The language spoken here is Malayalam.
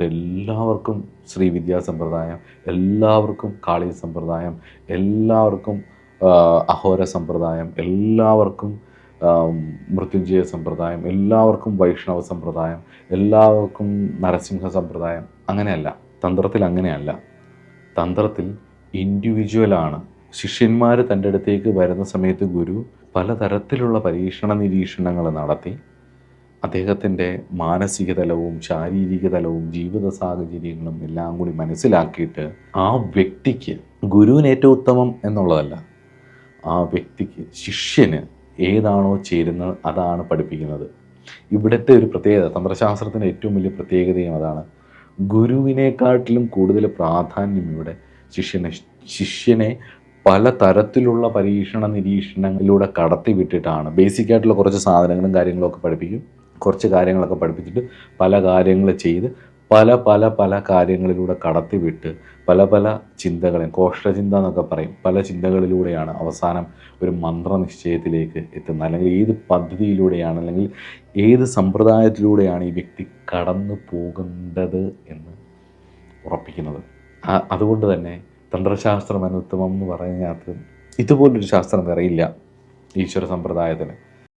എല്ലാവർക്കും ശ്രീവിദ്യാ സമ്പ്രദായം, എല്ലാവർക്കും കാളി സമ്പ്രദായം, എല്ലാവർക്കും അഹോര സമ്പ്രദായം, എല്ലാവർക്കും മൃത്യുഞ്ജയ സമ്പ്രദായം, എല്ലാവർക്കും വൈഷ്ണവ സമ്പ്രദായം, എല്ലാവർക്കും നരസിംഹ സമ്പ്രദായം. അങ്ങനെയല്ല. തന്ത്രത്തിൽ അങ്ങനെയല്ല. തന്ത്രത്തിൽ ഇൻഡിവിജ്വലാണ്. ശിഷ്യന്മാർ തൻ്റെ അടുത്തേക്ക് വരുന്ന സമയത്ത് ഗുരു പലതരത്തിലുള്ള പരീക്ഷണ നിരീക്ഷണങ്ങൾ നടത്തി അദ്ദേഹത്തിൻ്റെ മാനസിക തലവും ശാരീരിക തലവും ജീവിത സാഹചര്യങ്ങളും എല്ലാം കൂടി മനസ്സിലാക്കിയിട്ട് ആ വ്യക്തിക്ക്, ഗുരുവിന് ഏറ്റവും ഉത്തമം എന്നുള്ളതല്ല, ആ വ്യക്തിക്ക്, ശിഷ്യന് ഏതാണോ ചേരുന്നത് അതാണ് പഠിപ്പിക്കുന്നത്. ഇവിടുത്തെ ഒരു പ്രത്യേകത, തന്ത്രശാസ്ത്രത്തിൻ്റെ ഏറ്റവും വലിയ പ്രത്യേകതയും അതാണ്. ഗുരുവിനെക്കാട്ടിലും കൂടുതൽ പ്രാധാന്യം ഇവിടെ ശിഷ്യനെ പലതരത്തിലുള്ള പരീക്ഷണ നിരീക്ഷണങ്ങളിലൂടെ കടത്തി വിട്ടിട്ടാണ്. ബേസിക്കായിട്ടുള്ള കുറച്ച് സാധനങ്ങളും കാര്യങ്ങളൊക്കെ പഠിപ്പിക്കും. കുറച്ച് കാര്യങ്ങളൊക്കെ പഠിപ്പിച്ചിട്ട് പല കാര്യങ്ങൾ ചെയ്ത് പല പല പല കാര്യങ്ങളിലൂടെ കടത്തിവിട്ട് പല പല ചിന്തകളെയും, കോഷ്ടചിന്ത എന്നൊക്കെ പറയും, പല ചിന്തകളിലൂടെയാണ് അവസാനം ഒരു മന്ത്രനിശ്ചയത്തിലേക്ക് എത്തുന്നത്. അല്ലെങ്കിൽ ഏത് പദ്ധതിയിലൂടെയാണ്, അല്ലെങ്കിൽ ഏത് സമ്പ്രദായത്തിലൂടെയാണ് ഈ വ്യക്തി കടന്നു പോകേണ്ടത് എന്ന് ഉറപ്പിക്കുന്നത്. അതുകൊണ്ട് തന്നെ തന്ത്രശാസ്ത്രം അനുത്തമം എന്ന് പറയുന്നതിനകത്ത് ഇതുപോലൊരു ശാസ്ത്രം വേറെയില്ല ഈശ്വര സമ്പ്രദായത്തിന്.